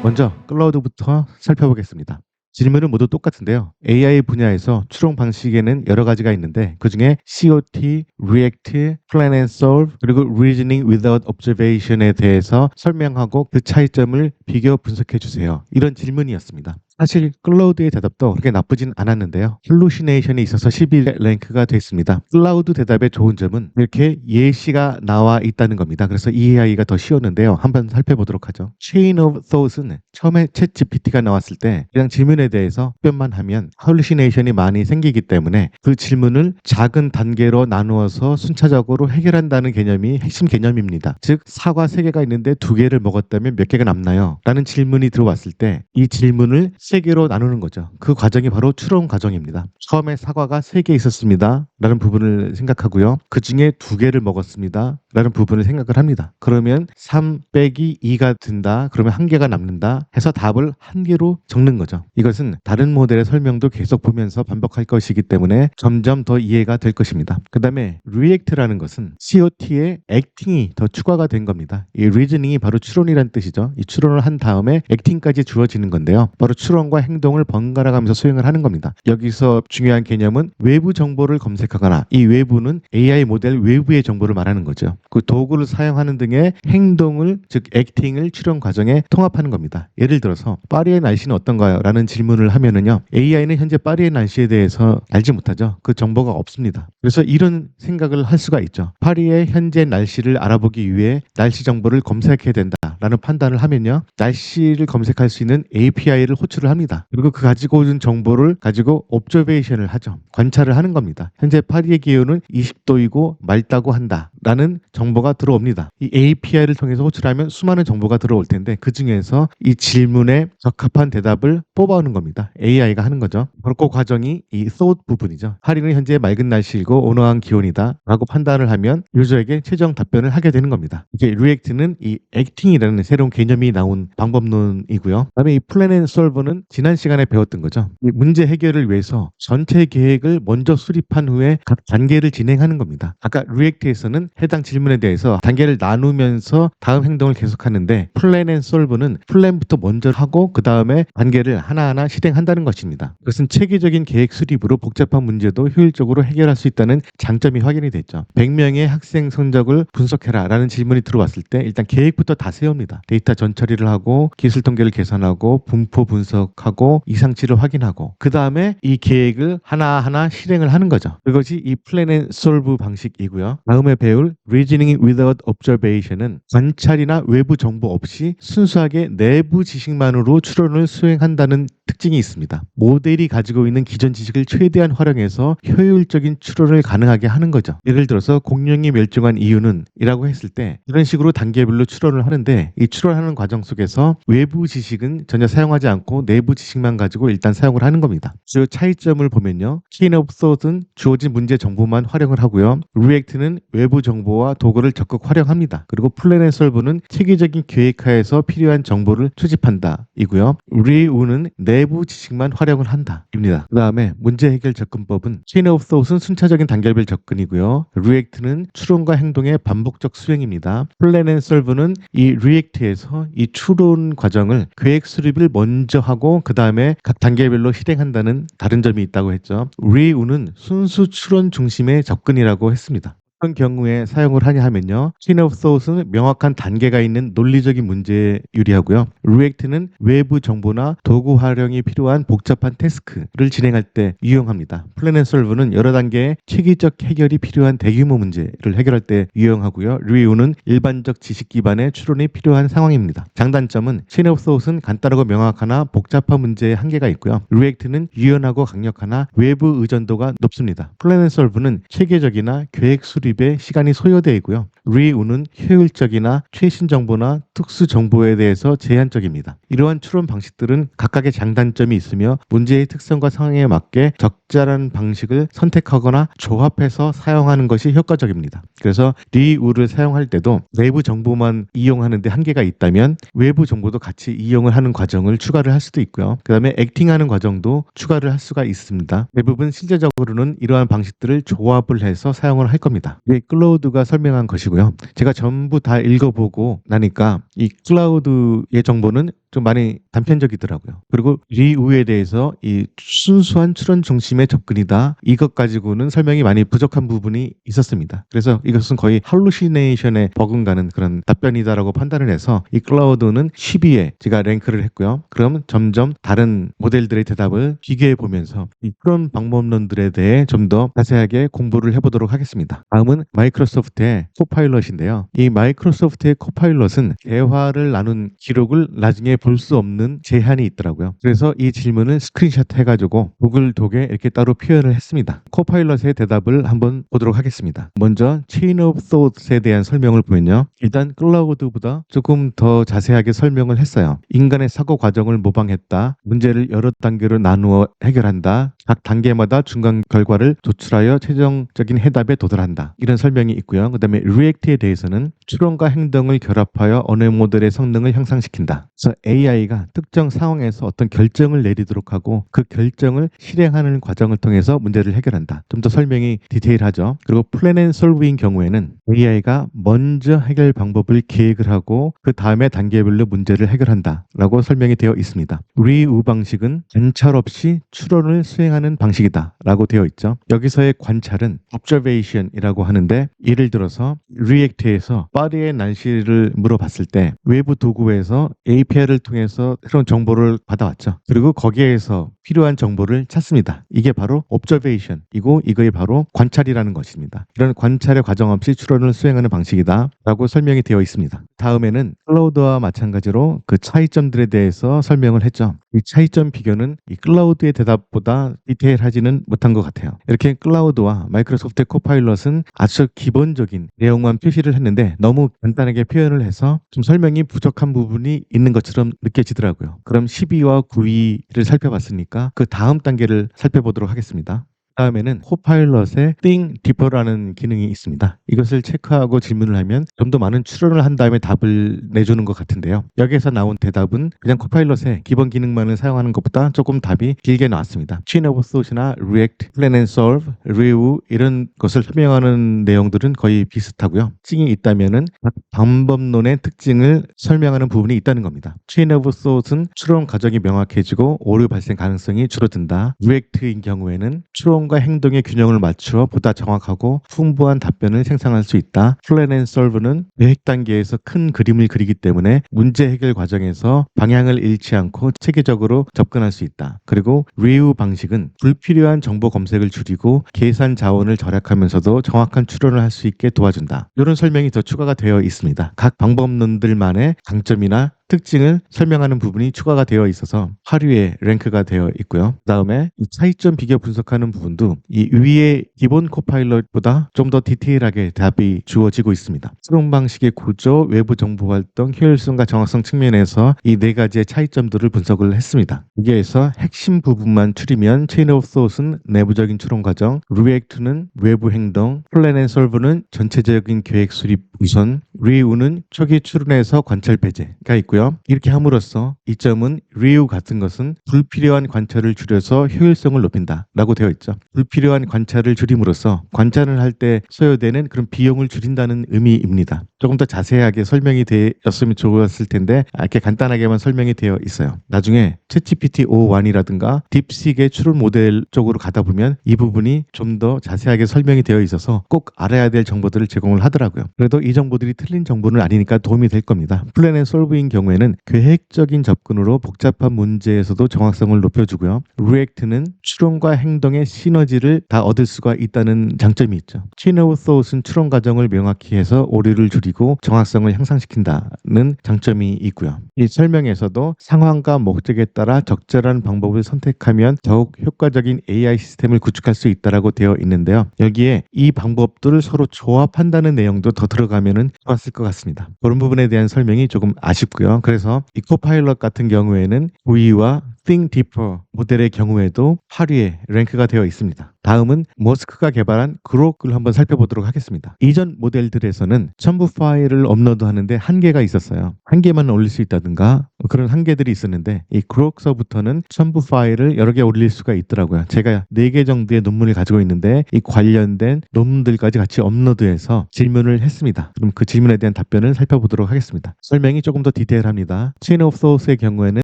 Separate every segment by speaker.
Speaker 1: 먼저 클라우드부터 살펴보겠습니다. 질문은 모두 똑같은데요. AI 분야에서 추론 방식에는 여러 가지가 있는데 그중에 COT, React, Plan and Solve, 그리고 Reasoning Without Observation에 대해서 설명하고 그 차이점을 비교 분석해 주세요. 이런 질문이었습니다. 사실 클라우드의 대답도 그렇게 나쁘진 않았는데요. 할루시네이션이 있어서 11에 랭크가 됐습니다. 클라우드 대답의 좋은 점은 이렇게 예시가 나와 있다는 겁니다. 그래서 이해하기가 더 쉬웠는데요. 한번 살펴보도록 하죠. Chain of Thought은 처음에 챗 GPT가 나왔을 때 그냥 질문에 대해서 답변만 하면 할루시네이션이 많이 생기기 때문에 그 질문을 작은 단계로 나누어서 순차적으로 해결한다는 개념이 핵심 개념입니다. 즉 사과 3개가 있는데 2개를 먹었다면 몇 개가 남나요? 라는 질문이 들어왔을 때 이 질문을 3개로 나누는 거죠. 그 과정이 바로 추론 과정입니다. 처음에 사과가 3개 있었습니다. 라는 부분을 생각하고요. 그 중에 2개를 먹었습니다. 라는 부분을 생각을 합니다. 그러면 3 빼기 2가 든다. 그러면 1개가 남는다. 해서 답을 1개로 적는 거죠. 이것은 다른 모델의 설명도 계속 보면서 반복할 것이기 때문에 점점 더 이해가 될 것입니다. 그 다음에 React라는 것은 COT에 acting이 더 추가가 된 겁니다. 이 reasoning이 바로 추론이란 뜻이죠. 이 추론을 한 다음에 acting까지 주어지는 건데요. 바로 추론과 행동을 번갈아 가면서 수행을 하는 겁니다. 여기서 중요한 개념은 외부 정보를 검색하거나 이 외부는 AI 모델 외부의 정보를 말하는 거죠. 그 도구를 사용하는 등의 행동을 즉 acting을 추론 과정에 통합하는 겁니다. 예를 들어서 파리의 날씨는 어떤가요? 라는 질문을 하면은요. AI는 현재 파리의 날씨에 대해서 알지 못하죠. 그 정보가 없습니다. 그래서 이런 생각을 할 수가 있죠. 파리의 현재 날씨를 알아보기 위해 날씨 정보를 검색해야 된다라는 판단을 하면요. 날씨를 검색할 수 있는 API를 호출을 합니다. 그리고 그 가지고 오는 정보를 가지고 옵저베이션을 하죠. 관찰을 하는 겁니다. 현재 파리의 기온은 20도이고 맑다고 한다라는 정보가 들어옵니다. 이 API를 통해서 호출하면 수많은 정보가 들어올 텐데 그 중에서 이 질문에 적합한 대답을 뽑아오는 겁니다. AI가 하는 거죠. 바로 그 과정이 이 thought 부분이죠. 파리는 현재 맑은 날씨이고 온화한 기온이다 라고 판단을 하면 유저에게 최종 답변을 하게 되는 겁니다. 이게 React는 이 acting이라는 새로운 개념이 나온 방법론이고요. 그다음에 이 Plan and Solve는 지난 시간에 배웠던 거죠. 이 문제 해결을 위해서 전체 계획을 먼저 수립한 후에 각 단계를 진행하는 겁니다. 아까 React에서는 해당 질문에 대해서 단계를 나누면서 다음 행동을 계속하는데 Plan and Solve는 플랜부터 먼저 하고 그 다음에 단계를 하나하나 실행한다는 것입니다. 그것은 체계적인 계획 수립으로 복잡한 문제도 효율적으로 해결할 수 있다는 장점이 확인이 됐죠. 100명의 학생 성적을 분석해라 라는 질문이 들어왔을 때 일단 계획부터 다 세웁니다. 데이터 전처리를 하고 기술 통계를 계산하고 분포 분석하고 이상치를 확인하고 그 다음에 이 계획을 하나하나 실행을 하는 거죠. 그것이 이 Plan and Solve 방식이고요. 다음에 배울 Reasoning Without Observation은 관찰이나 외부 정보 없이 순수하게 내부 지식만으로 추론을 수행한다는 특징이 있습니다. 모델이 가지고 있는 기존 지식을 최대한 활용해서 효율적인 추론을 가능하게 하는 거죠. 예를 들어서 공룡이 멸종한 이유는 이라고 했을 때 이런 식으로 단계별로 추론을 하는데 이 추론하는 과정 속에서 외부 지식은 전혀 사용하지 않고 내부 지식만 가지고 일단 사용을 하는 겁니다. 그 차이점을 보면요. Chain of Thought은 주어진 문제 정보만 활용을 하고요. React는 외부 정보와 도구를 적극 활용합니다. 그리고 Plan and Solve는 체계적인 계획하에서 필요한 정보를 수집한다 이고요. Reun은 내부 지식만 활용을 한다 입니다. 그 다음에 문제 해결 접근법은 Chain of Thought은 순차적인 단계별 접근이고요. React는 추론과 행동의 반복적 수행입니다. Plan and Solve는 이 React에서 이 추론 과정을 계획 수립을 먼저 하고 그 다음에 각 단계별로 실행한다는 다른 점이 있다고 했죠. Reun은 순수 추론 중심의 접근이라고 했습니다. 어떤 경우에 사용을 하냐 하면요. Chain of Thought은 명확한 단계가 있는 논리적인 문제에 유리하고요. React는 외부 정보나 도구 활용이 필요한 복잡한 태스크를 진행할 때 유용합니다. Plan and Solve는 여러 단계의 체계적 해결이 필요한 대규모 문제를 해결할 때 유용하고요. Reun은 일반적 지식 기반의 추론이 필요한 상황입니다. 장단점은 Chain of Thought은 간단하고 명확하나 복잡한 문제에 한계가 있고요. React는 유연하고 강력하나 외부 의존도가 높습니다. Plan and Solve는 체계적이나 계획 수립 에 시간이 소요되어 있고요. Reun은 효율적이나 최신 정보나 특수 정보에 대해서 제한적입니다. 이러한 추론 방식들은 각각의 장단점이 있으며 문제의 특성과 상황에 맞게 적절한 방식을 선택하거나 조합해서 사용하는 것이 효과적입니다. 그래서 Reun을 사용할 때도 내부 정보만 이용하는 데 한계가 있다면 외부 정보도 같이 이용을 하는 과정을 추가를 할 수도 있고요. 그 다음에 액팅하는 과정도 추가를 할 수가 있습니다. 대부분 실제적으로는 이러한 방식들을 조합을 해서 사용을 할 겁니다. 이게 클라우드가 설명한 것이고요. 제가 전부 다 읽어보고 나니까 이 클라우드의 정보는 좀 많이 단편적이더라고요. 그리고 리우에 대해서 이 순수한 추론 중심의 접근이다. 이것 가지고는 설명이 많이 부족한 부분이 있었습니다. 그래서 이것은 거의 할루시네이션에 버금가는 그런 답변이다라고 판단을 해서 이 클라우드는 10위에 제가 랭크를 했고요. 그럼 점점 다른 모델들의 대답을 비교해 보면서 이 추론 방법론들에 대해 좀 더 자세하게 공부를 해보도록 하겠습니다. 다음은 마이크로소프트의 코파일럿인데요. 이 마이크로소프트의 코파일럿은 대화를 나눈 기록을 나중에 볼 수 없는 제한이 있더라고요. 그래서 이 질문을 스크린샷 해가지고 구글 독에 이렇게 따로 표현을 했습니다. 코파일럿의 대답을 한번 보도록 하겠습니다. 먼저 Chain of Thought에 대한 설명을 보면요. 일단 클라우드보다 조금 더 자세하게 설명을 했어요. 인간의 사고 과정을 모방했다. 문제를 여러 단계로 나누어 해결한다. 각 단계마다 중간 결과를 도출하여 최종적인 해답에 도달한다. 이런 설명이 있고요. 그 다음에 React에 대해서는 추론과 행동을 결합하여 언어 모델의 성능을 향상시킨다. 그래서 AI가 특정 상황에서 어떤 결정을 내리도록 하고 그 결정을 실행하는 과정을 통해서 문제를 해결한다. 좀 더 설명이 디테일하죠. 그리고 Plan and Solve인 경우에는 AI가 먼저 해결 방법을 계획을 하고 그 다음에 단계별로 문제를 해결한다. 라고 설명이 되어 있습니다. Reu 방식은 관찰 없이 추론을 수행하는 방식이다. 라고 되어 있죠. 여기서의 관찰은 Observation이라고 하는데 예를 들어서 React에서 파리의 날씨를 물어봤을 때 외부 도구에서 API를 통해서 새로운 정보를 받아왔죠. 그리고 거기에서 필요한 정보를 찾습니다. 이게 바로 Observation이고 이거에 바로 관찰이라는 것입니다. 이런 관찰의 과정 없이 추론을 수행하는 방식이다 라고 설명이 되어 있습니다. 다음에는 클라우드와 마찬가지로 그 차이점들에 대해서 설명을 했죠. 이 차이점 비교는 이 클라우드의 대답보다 디테일하지는 못한 것 같아요. 이렇게 클라우드와 마이크로소프트 코파일럿은 아주 기본적인 내용만 표시를 했는데 너무 간단하게 표현을 해서 좀 설명이 부족한 부분이 있는 것처럼 느껴지더라고요. 그럼 10위와 9위를 살펴봤으니까 그 다음 단계를 살펴보도록 하겠습니다. 다음에는 코파일럿의 Think Deeper라는 기능이 있습니다. 이것을 체크하고 질문을 하면 좀 더 많은 추론을 한 다음에 답을 내주는 것 같은데요. 여기에서 나온 대답은 그냥 코파일럿의 기본 기능만을 사용하는 것보다 조금 답이 길게 나왔습니다. Chain of Thought이나 React, Plan and Solve, Reu 이런 것을 설명하는 내용들은 거의 비슷하고요. 특징이 있다면은 각 방법론의 특징을 설명하는 부분이 있다는 겁니다. Chain of Thought은 추론 과정이 명확해지고 오류 발생 가능성이 줄어든다. React인 경우에는 추론과 행동의 균형을 맞추어 보다 정확하고 풍부한 답변을 생성할 수 있다. Plan and Solve는 계획 단계에서 큰 그림을 그리기 때문에 문제 해결 과정에서 방향을 잃지 않고 체계적으로 접근할 수 있다. 그리고 Reu 방식은 불필요한 정보 검색을 줄이고 계산 자원을 절약하면서도 정확한 추론을 할 수 있게 도와준다. 이런 설명이 더 추가가 되어 있습니다. 각 방법론들만의 강점이나 특징을 설명하는 부분이 추가가 되어 있어서 8위에 랭크가 되어 있고요. 그 다음에 이 차이점 비교 분석하는 부분도 이 위의 기본 코파일럿보다 좀 더 디테일하게 답이 주어지고 있습니다. 추론 방식의 구조, 외부 정보 활동, 효율성과 정확성 측면에서 이 네 가지의 차이점들을 분석을 했습니다. 여기에서 핵심 부분만 추리면 Chain of Thought은 내부적인 추론 과정, React는 외부 행동, Plan and Solve는 전체적인 계획 수립 우선, Reu는 초기 추론에서 관찰 배제가 있고요. 이렇게 함으로써 이 점은 Reu 같은 것은 불필요한 관찰을 줄여서 효율성을 높인다 라고 되어 있죠. 불필요한 관찰을 줄임으로써 관찰을 할 때 소요되는 그런 비용을 줄인다는 의미입니다. 조금 더 자세하게 설명이 되었으면 좋았을 텐데 이렇게 간단하게만 설명이 되어 있어요. 나중에 챗GPT o1이라든가 딥식의 추론 모델 쪽으로 가다 보면 이 부분이 좀 더 자세하게 설명이 되어 있어서 꼭 알아야 될 정보들을 제공을 하더라고요. 그래도 이 정보들이 틀린 정보는 아니니까 도움이 될 겁니다. Plan and Solve인 경우에는 계획적인 접근으로 복잡한 문제에서도 정확성을 높여주고요. React는 추론과 행동의 시너지를 다 얻을 수가 있다는 장점이 있죠. Chain of Thought은 추론 과정을 명확히 해서 오류를 줄이고 정확성을 향상시킨다는 장점이 있고요. 이 설명에서도 상황과 목적에 따라 적절한 방법을 선택하면 더욱 효과적인 AI 시스템을 구축할 수 있다라고 되어 있는데요. 여기에 이 방법들을 서로 조합한다는 내용도 더 들어가면은 좋았을 것 같습니다. 그런 부분에 대한 설명이 조금 아쉽고요. 그래서 이 코파일럿 같은 경우에는 9위와 Think Deeper 모델의 경우에도 8위에 랭크가 되어 있습니다. 다음은 머스크가 개발한 그록을 한번 살펴보도록 하겠습니다. 이전 모델들에서는 첨부 파일을 업로드하는데 한계가 있었어요. 한 개만 올릴 수 있다든가 그런 한계들이 있었는데 이 그록서부터는 첨부 파일을 여러 개 올릴 수가 있더라고요. 제가 4개 정도의 논문을 가지고 있는데 이 관련된 논문들까지 같이 업로드해서 질문을 했습니다. 그럼 그 질문에 대한 답변을 살펴보도록 하겠습니다. 설명이 조금 더 디테일합니다. 체인 오브 소스의 경우에는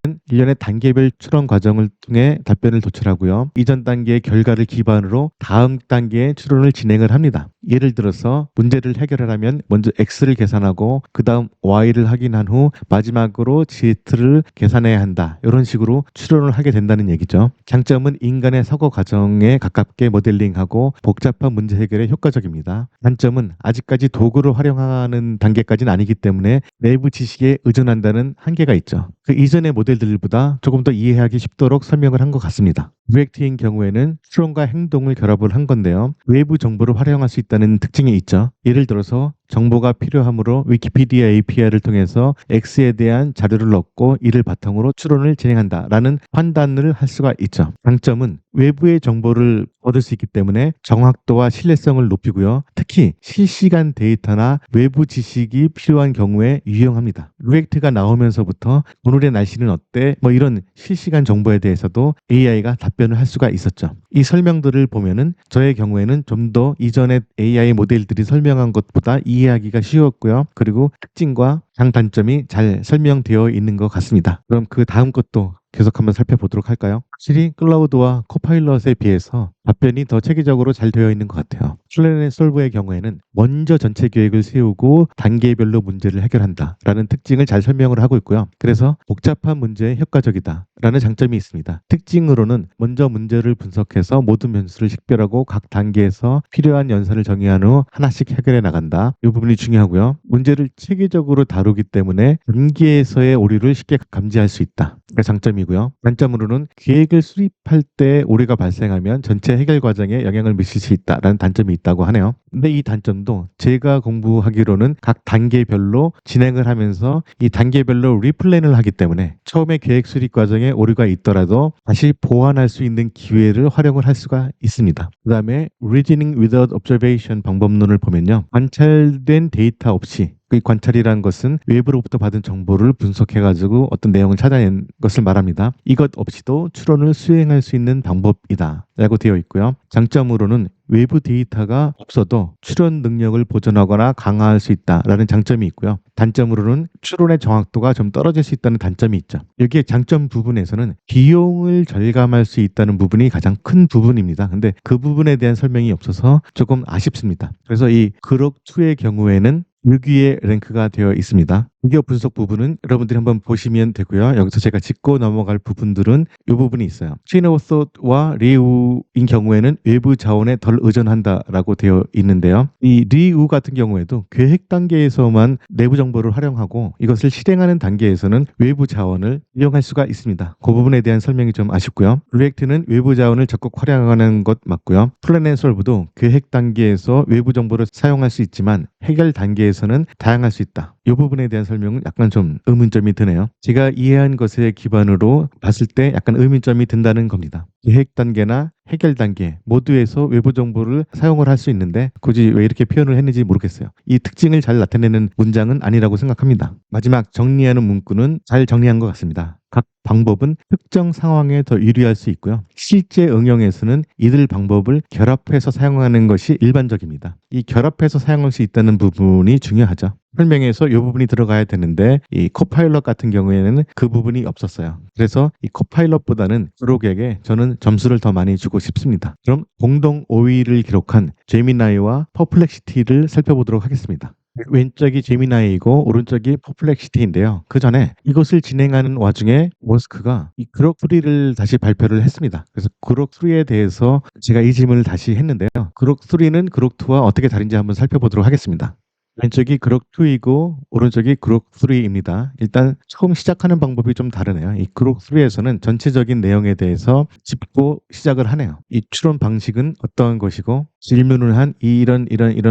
Speaker 1: 일련의 단계별 추론 과정을 통해 답변을 도출하고요. 이전 단계의 결과를 기반으로 다음 단계의 추론을 진행을 합니다. 예를 들어서 문제를 해결하려면 먼저 X를 계산하고 그 다음 Y를 확인한 후 마지막으로 Z를 계산해야 한다. 이런 식으로 추론을 하게 된다는 얘기죠. 장점은 인간의 사고 과정에 가깝게 모델링하고 복잡한 문제 해결에 효과적입니다. 단점은 아직까지 도구를 활용하는 단계까지는 아니기 때문에 내부 지식에 의존한다는 한계가 있죠. 그 이전의 모델들보다 조금 더 이해하기 쉽도록 설명을 한 것 같습니다. 리액트인 경우에는 추론과 행동을 결합을 한 건데요. 외부 정보를 활용할 수 있다는 특징이 있죠. 예를 들어서 정보가 필요하므로 위키피디아 API를 통해서 X에 대한 자료를 얻고 이를 바탕으로 추론을 진행한다라는 판단을 할 수가 있죠. 장점은 외부의 정보를 얻을 수 있기 때문에 정확도와 신뢰성을 높이고요. 특히 실시간 데이터나 외부 지식이 필요한 경우에 유용합니다. 리액트가 나오면서부터 오늘의 날씨는 어때? 뭐 이런 실시간 정보에 대해서도 AI가 답변을 할 수가 있었죠. 이 설명들을 보면은 저의 경우에는 좀 더 이전에 AI 모델들이 설명한 것보다 이해하기가 쉬웠고요. 그리고 특징과 장단점이 잘 설명되어 있는 것 같습니다. 그럼 그 다음 것도 계속 한번 살펴보도록 할까요? 확실히 클라우드와 코파일럿에 비해서 답변이 더 체계적으로 잘 되어 있는 것 같아요. 플래닛 솔브의 경우에는 먼저 전체 계획을 세우고 단계별로 문제를 해결한다라는 특징을 잘 설명을 하고 있고요. 그래서 복잡한 문제에 효과적이다라는 장점이 있습니다. 특징으로는 먼저 문제를 분석해서 모든 변수를 식별하고 각 단계에서 필요한 연산을 정의한 후 하나씩 해결해 나간다. 이 부분이 중요하고요. 문제를 체계적으로 다루기 때문에 단계에서의 오류를 쉽게 감지할 수 있다. 그 장점이고요. 단점으로는 계획을 수립할 때 오류가 발생하면 전체 해결 과정에 영향을 미칠 수 있다라는 단점이 있다고 하네요. 근데 이 단점도 제가 공부하기로는 각 단계별로 진행을 하면서 이 단계별로 리플랜을 하기 때문에 처음에 계획 수립 과정에 오류가 있더라도 다시 보완할 수 있는 기회를 활용을 할 수가 있습니다. 그 다음에 Reasoning without observation 방법론을 보면요. 관찰된 데이터 없이 이 관찰이라는 것은 외부로부터 받은 정보를 분석해가지고 어떤 내용을 찾아낸 것을 말합니다. 이것 없이도 추론을 수행할 수 있는 방법이다 라고 되어 있고요. 장점으로는 외부 데이터가 없어도 추론 능력을 보존하거나 강화할 수 있다라는 장점이 있고요. 단점으로는 추론의 정확도가 좀 떨어질 수 있다는 단점이 있죠. 여기에 장점 부분에서는 비용을 절감할 수 있다는 부분이 가장 큰 부분입니다. 근데 그 부분에 대한 설명이 없어서 조금 아쉽습니다. 그래서 이 그록2의 경우에는 6위에 랭크가 되어 있습니다. 비교 분석 부분은 여러분들이 한번 보시면 되고요. 여기서 제가 짚고 넘어갈 부분들은 이 부분이 있어요. 체인 오브 폿와 리우인 경우에는 외부 자원에 덜 의존한다라고 되어 있는데요. 이 리우 같은 경우에도 계획 단계에서만 내부 정보를 활용하고 이것을 실행하는 단계에서는 외부 자원을 이용할 수가 있습니다. 그 부분에 대한 설명이 좀 아쉽고요. 리액트는 외부 자원을 적극 활용하는 것 맞고요. 플랜 앤 솔브도 계획 단계에서 외부 정보를 사용할 수 있지만 해결 단계에서는 다양할 수 있다. 이 부분에 대한 설명은 약간 좀 의문점이 드네요. 제가 이해한 것에 기반으로 봤을 때 약간 의문점이 든다는 겁니다. 계획 단계나 해결 단계 모두에서 외부 정보를 사용을 할 수 있는데 굳이 왜 이렇게 표현을 했는지 모르겠어요. 이 특징을 잘 나타내는 문장은 아니라고 생각합니다. 마지막 정리하는 문구는 잘 정리한 것 같습니다. 각 방법은 특정 상황에 더 유리할 수 있고요. 실제 응용에서는 이들 방법을 결합해서 사용하는 것이 일반적입니다. 이 결합해서 사용할 수 있다는 부분이 중요하죠. 설명에서 이 부분이 들어가야 되는데 이 코파일럿 같은 경우에는 그 부분이 없었어요. 그래서 이 코파일럿보다는 그록에게 저는 점수를 더 많이 주고 싶습니다. 그럼 공동 5위를 기록한 제미나이와 퍼플렉시티를 살펴보도록 하겠습니다. 왼쪽이 제미나이이고 오른쪽이 퍼플렉시티인데요. 그 전에 이것을 진행하는 와중에 머스크가 이 그록3를 다시 발표를 했습니다. 그래서 그록3에 대해서 제가 이 질문을 다시 했는데요. 그록3는 그록2와 어떻게 다른지 한번 살펴보도록 하겠습니다. 왼쪽이 그록2이고 오른쪽이 그록3입니다. 일단 처음 시작하는 방법이 좀 다르네요. 이 그록3에서는 전체적인 내용에 대해서 짚고 시작을 하네요. 이 추론 방식은 어떠한 것이고 질문을 한 이런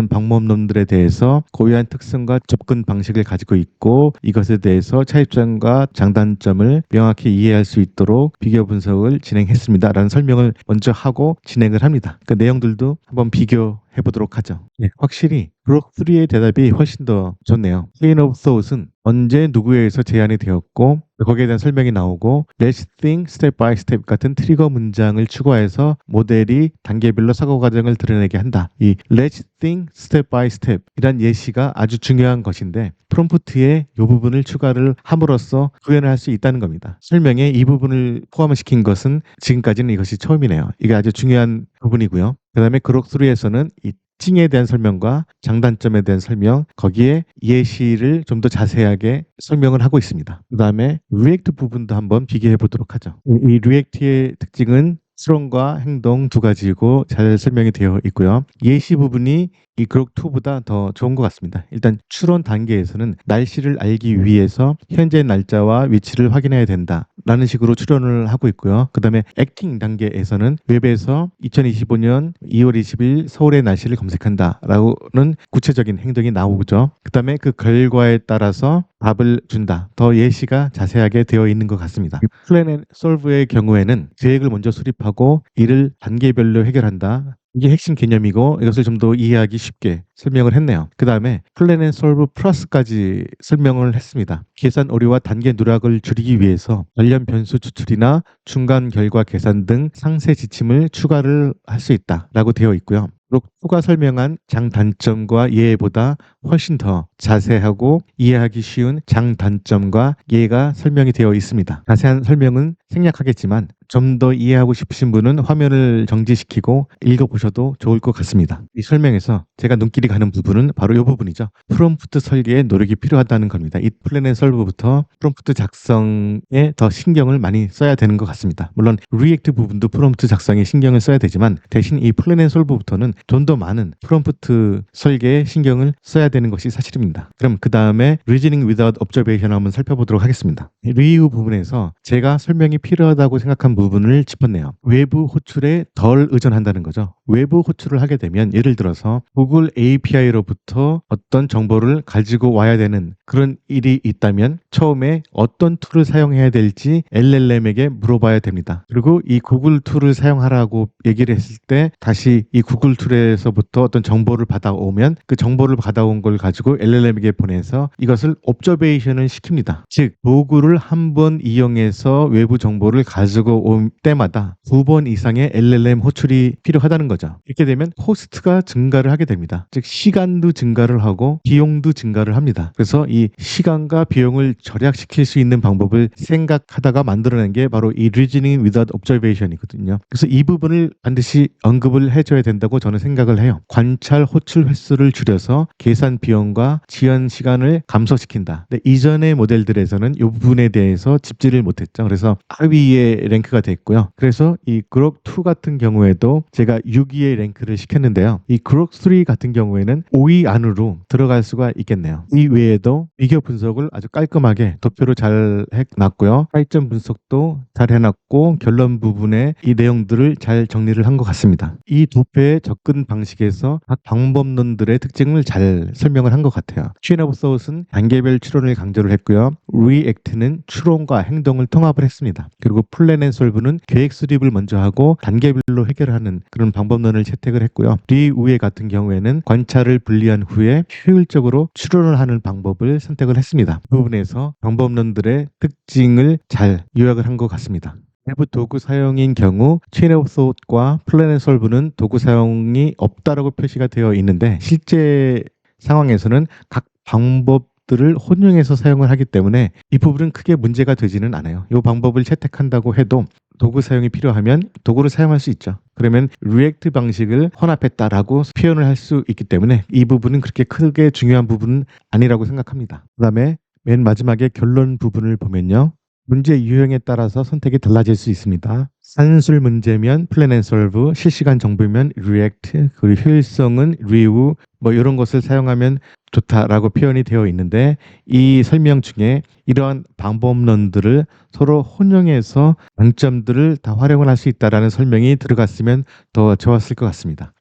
Speaker 1: 방법론들에 대해서 고유한 특성과 접근 방식을 가지고 있고 이것에 대해서 차이점과 장단점을 명확히 이해할 수 있도록 비교 분석을 진행했습니다라는 설명을 먼저 하고 진행을 합니다. 그 내용들도 한번 비교해 보도록 하죠. 예, 확실히 그룹 3의 대답이 훨씬 더 좋네요. Chain of Thought은 언제 누구에 의해서 제안이 되었고 거기에 대한 설명이 나오고 Let's think step by step 같은 트리거 문장을 추가해서 모델이 단계별로 사고 과정을 드러내게 한다. 이 Let's think step by step 이란 예시가 아주 중요한 것인데 프롬프트에 이 부분을 추가를 함으로써 구현을 할 수 있다는 겁니다. 설명에 이 부분을 포함시킨 것은 지금까지는 이것이 처음이네요. 이게 아주 중요한 부분이고요. 그 다음에 그룹 3에서는 이 특징에 대한 설명과 장단점에 대한 설명, 거기에 예시를 좀 더 자세하게 설명을 하고 있습니다. 그 다음에 리액트 부분도 한번 비교해 보도록 하죠. 이 리액트의 특징은 수론과 행동 두 가지고 잘 설명이 되어 있고요. 예시 부분이 이 그룹 2보다 더 좋은 것 같습니다. 일단 추론 단계에서는 날씨를 알기 위해서 현재 날짜와 위치를 확인해야 된다라는 식으로 추론을 하고 있고요. 그 다음에 액팅 단계에서는 웹에서 2025년 2월 20일 서울의 날씨를 검색한다라고는 구체적인 행동이 나오죠. 그 다음에 그 결과에 따라서 답을 준다. 더 예시가 자세하게 되어 있는 것 같습니다. 플랜 앤 솔브의 경우에는 계획을 먼저 수립하고 이를 단계별로 해결한다. 이게 핵심 개념이고 이것을 좀 더 이해하기 쉽게 설명을 했네요. 그 다음에 플랜 앤 솔브 플러스까지 설명을 했습니다. 계산 오류와 단계 누락을 줄이기 위해서 관련 변수 추출이나 중간 결과 계산 등 상세 지침을 추가를 할 수 있다라고 되어 있고요. 록프가 설명한 장단점과 예보다 훨씬 더 자세하고 이해하기 쉬운 장단점과 예가 설명이 되어 있습니다. 자세한 설명은 생략하겠지만 좀 더 이해하고 싶으신 분은 화면을 정지시키고 읽어보셔도 좋을 것 같습니다. 이 설명에서 제가 눈길이 가는 부분은 바로 이 부분이죠. 프롬프트 설계에 노력이 필요하다는 겁니다. 이 플랜 앤 솔브부터 프롬프트 작성에 더 신경을 많이 써야 되는 것 같습니다. 물론 리액트 부분도 프롬프트 작성에 신경을 써야 되지만 대신 이 플랜 앤 솔브부터는 좀 더 많은 프롬프트 설계에 신경을 써야 되는 것이 사실입니다. 그럼 그 다음에 Reasoning without observation 한번 살펴보도록 하겠습니다. 리뷰 부분에서 제가 설명이 필요하다고 생각한 부분을 짚었네요. 외부 호출에 덜 의존한다는 거죠. 외부 호출을 하게 되면 예를 들어서 구글 API로부터 어떤 정보를 가지고 와야 되는 그런 일이 있다면 처음에 어떤 툴을 사용해야 될지 LLM에게 물어봐야 됩니다. 그리고 이 구글 툴을 사용하라고 얘기를 했을 때 다시 이 구글 툴에서부터 어떤 정보를 받아오면 그 정보를 받아온 걸 가지고 LLM에게 보내서 이것을 옵저베이션을 시킵니다. 즉 도구를 한 번 이용해서 외부 정보를 가지고 올 때마다 2번 이상의 LLM 호출이 필요하다는 거죠. 이렇게 되면 코스트가 증가를 하게 됩니다. 즉 시간도 증가를 하고 비용도 증가를 합니다. 그래서 이 시간과 비용을 절약시킬 수 있는 방법을 생각하다가 만들어낸 게 바로 이 Reasoning without observation이거든요. 그래서 이 부분을 반드시 언급을 해줘야 된다고 저는 생각을 해요. 관찰 호출 횟수를 줄여서 계산 비용과 지연 시간을 감소시킨다. 근데 이전의 모델들에서는 이 부분에 대해서 짚지를 못했죠. 그래서 하위에 랭크가 됐고요. 그래서 이 그록 2 같은 경우에도 제가 6위에 랭크를 시켰는데요. 이 그록 3 같은 경우에는 5위 안으로 들어갈 수가 있겠네요. 이 외에도 비교 분석을 아주 깔끔하게 도표로 잘 해놨고요. 차이점 분석도 잘 해놨고 결론 부분에 이 내용들을 잘 정리를 한 것 같습니다. 이 도표의 접근 방식에서 각 방법론들의 특징을 잘 설명을 한 것 같아요. Chain of Thought은 단계별 추론을 강조를 했고요. React는 추론과 행동을 통합을 했습니다. 그리고 Plan and Solve는 계획 수립을 먼저 하고 단계별로 해결하는 그런 방법론을 채택을 했고요. 리우에 같은 경우에는 관찰을 분리한 후에 효율적으로 추론을 하는 방법을 선택을 했습니다. 이 부분에서 방법론들의 특징을 잘 요약을 한 것 같습니다. 외부 도구 사용인 경우 Chain of Thought과 Plan and Solve는 도구 사용이 없다라고 표시가 되어 있는데 실제 상황에서는 각 방법들을 혼용해서 사용을 하기 때문에 이 부분은 크게 문제가 되지는 않아요. 이 방법을 채택한다고 해도 도구 사용이 필요하면 도구를 사용할 수 있죠. 그러면 리액트 방식을 혼합했다라고 표현을 할 수 있기 때문에 이 부분은 그렇게 크게 중요한 부분은 아니라고 생각합니다. 그 다음에 맨 마지막에 결론 부분을 보면요. 문제 유형에 따라서 선택이 달라질 수 있습니다. 산술 문제면 Plan and Solve, 실시간 정보면 React, 그리고 효율성은 Review, 이런 것을 사용하면 좋다라고 표현이 되어 있는데 이 설명 중에 이러한 방법론들을 서로 혼용해서 장점들을 다 활용을 할 수 있다라는 설명이 들어갔으면 더 좋았을 것 같습니다.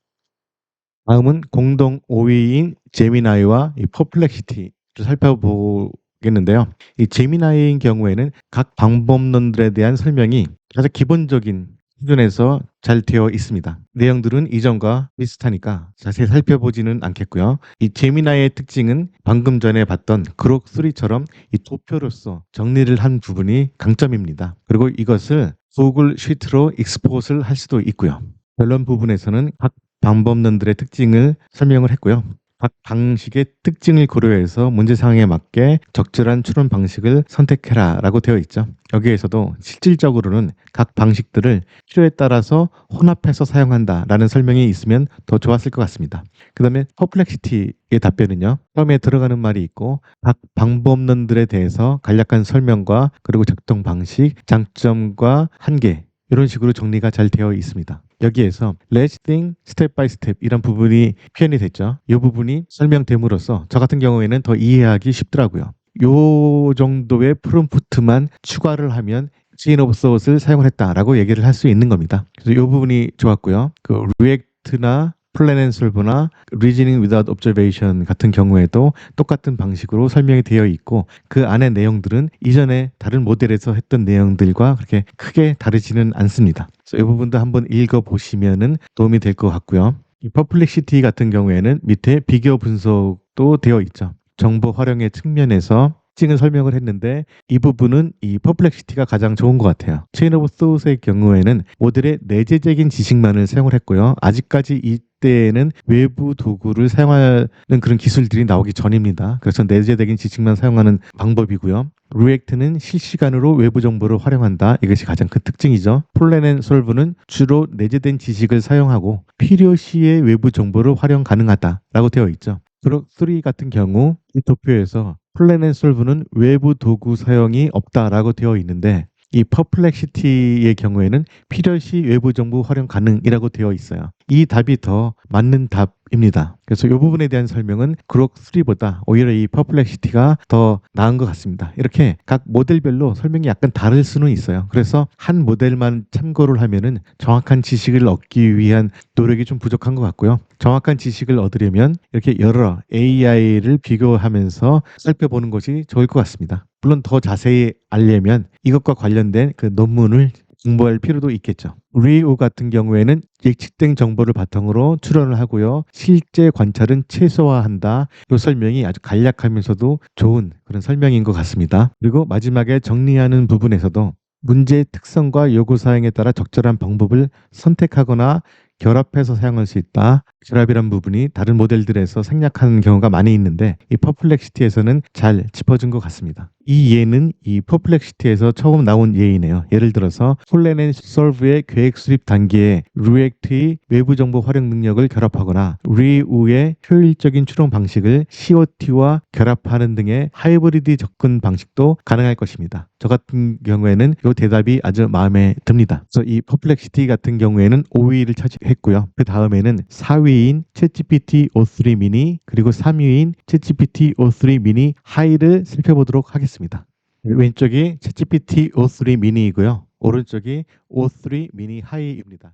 Speaker 1: 다음은 공동 5위인 제미나이와 이 퍼플렉시티를 살펴보겠는데요. 이 제미나이인 경우에는 각 방법론들에 대한 설명이 가장 기본적인 수준에서 잘 되어 있습니다. 내용들은 이전과 비슷하니까 자세히 살펴보지는 않겠고요. 이 제미나이의 특징은 방금 전에 봤던 그록 3처럼 이 도표로서 정리를 한 부분이 강점입니다. 그리고 이것을 구글 시트로 익스포트를 할 수도 있고요. 결론 부분에서는 각 방법론들의 특징을 설명을 했고요. 각 방식의 특징을 고려해서 문제 상황에 맞게 적절한 추론 방식을 선택해라 라고 되어 있죠. 여기에서도 실질적으로는 각 방식들을 필요에 따라서 혼합해서 사용한다 라는 설명이 있으면 더 좋았을 것 같습니다. 그 다음에 퍼플렉시티의 답변은요. 처음에 들어가는 말이 있고 각 방법론들에 대해서 간략한 설명과 그리고 작동 방식, 장점과 한계 이런 식으로 정리가 잘 되어 있습니다. 여기에서 Let's think step by step 이런 부분이 표현이 됐죠. 이 부분이 설명됨으로써 저 같은 경우에는 더 이해하기 쉽더라고요. 요 정도의 프롬프트만 추가를 하면 체인 오브 소스를 사용을 했다라고 얘기를 할 수 있는 겁니다. 그래서 이 부분이 좋았고요. 그 리액트나 플랜 앤 솔브나 리즈닝 위다웃 옵저베이션 같은 경우에도 똑같은 방식으로 설명이 되어 있고 그 안의 내용들은 이전에 다른 모델에서 했던 내용들과 그렇게 크게 다르지는 않습니다. 그래서 이 부분도 한번 읽어보시면 도움이 될 것 같고요. 이 퍼플렉시티 같은 경우에는 밑에 비교 분석도 되어 있죠. 정보 활용의 측면에서 특징을 설명을 했는데 이 부분은 이 퍼플렉시티가 가장 좋은 것 같아요. 체인 오브 소스의 경우에는 모델의 내재적인 지식만을 사용을 했고요. 아직까지 이때에는 외부 도구를 사용하는 그런 기술들이 나오기 전입니다. 그래서 내재적인 지식만 사용하는 방법이고요. 리액트는 실시간으로 외부 정보를 활용한다. 이것이 가장 큰 특징이죠. 플랜 앤 솔브는 주로 내재된 지식을 사용하고 필요시에 외부 정보를 활용 가능하다라고 되어 있죠. 그록 3 같은 경우 이 도표에서 플랜 앤 솔브는 외부 도구 사용이 없다라고 되어 있는데 이 퍼플렉시티의 경우에는 필요시 외부 정보 활용 가능이라고 되어 있어요. 이 답이 더 맞는 답입니다. 그래서 이 부분에 대한 설명은 그록 3보다 오히려 이 퍼플렉시티가 더 나은 것 같습니다. 이렇게 각 모델별로 설명이 약간 다를 수는 있어요. 그래서 한 모델만 참고를 하면은 정확한 지식을 얻기 위한 노력이 좀 부족한 것 같고요. 정확한 지식을 얻으려면 이렇게 여러 AI를 비교하면서 살펴보는 것이 좋을 것 같습니다. 물론 더 자세히 알려면 이것과 관련된 그 논문을 공부할 필요도 있겠죠. 리우 같은 경우에는 예측된 정보를 바탕으로 추론을 하고요. 실제 관찰은 최소화한다. 이 설명이 아주 간략하면서도 좋은 그런 설명인 것 같습니다. 그리고 마지막에 정리하는 부분에서도 문제의 특성과 요구 사항에 따라 적절한 방법을 선택하거나 결합해서 사용할 수 있다. 결합이란 부분이 다른 모델들에서 생략하는 경우가 많이 있는데 이 퍼플렉시티에서는 잘 짚어준 것 같습니다. 이 예는 이 퍼플렉시티에서 처음 나온 예이네요. 예를 들어서 플랜 앤 솔브의 계획 수립 단계에 리액트의 외부 정보 활용 능력을 결합하거나 리우의 효율적인 추론 방식을 COT와 결합하는 등의 하이브리드 접근 방식도 가능할 것입니다. 저 같은 경우에는 이 대답이 아주 마음에 듭니다. 그래서 이 퍼플렉시티 같은 경우에는 5위를 차지했고요. 그 다음에는 4위인 챗GPT o3 미니 그리고 3위인 챗GPT o3 미니 하이를 살펴보도록 하겠습니다. 왼쪽이 챗GPT o3 미니이고요. 오른쪽이 o3 미니 하이입니다.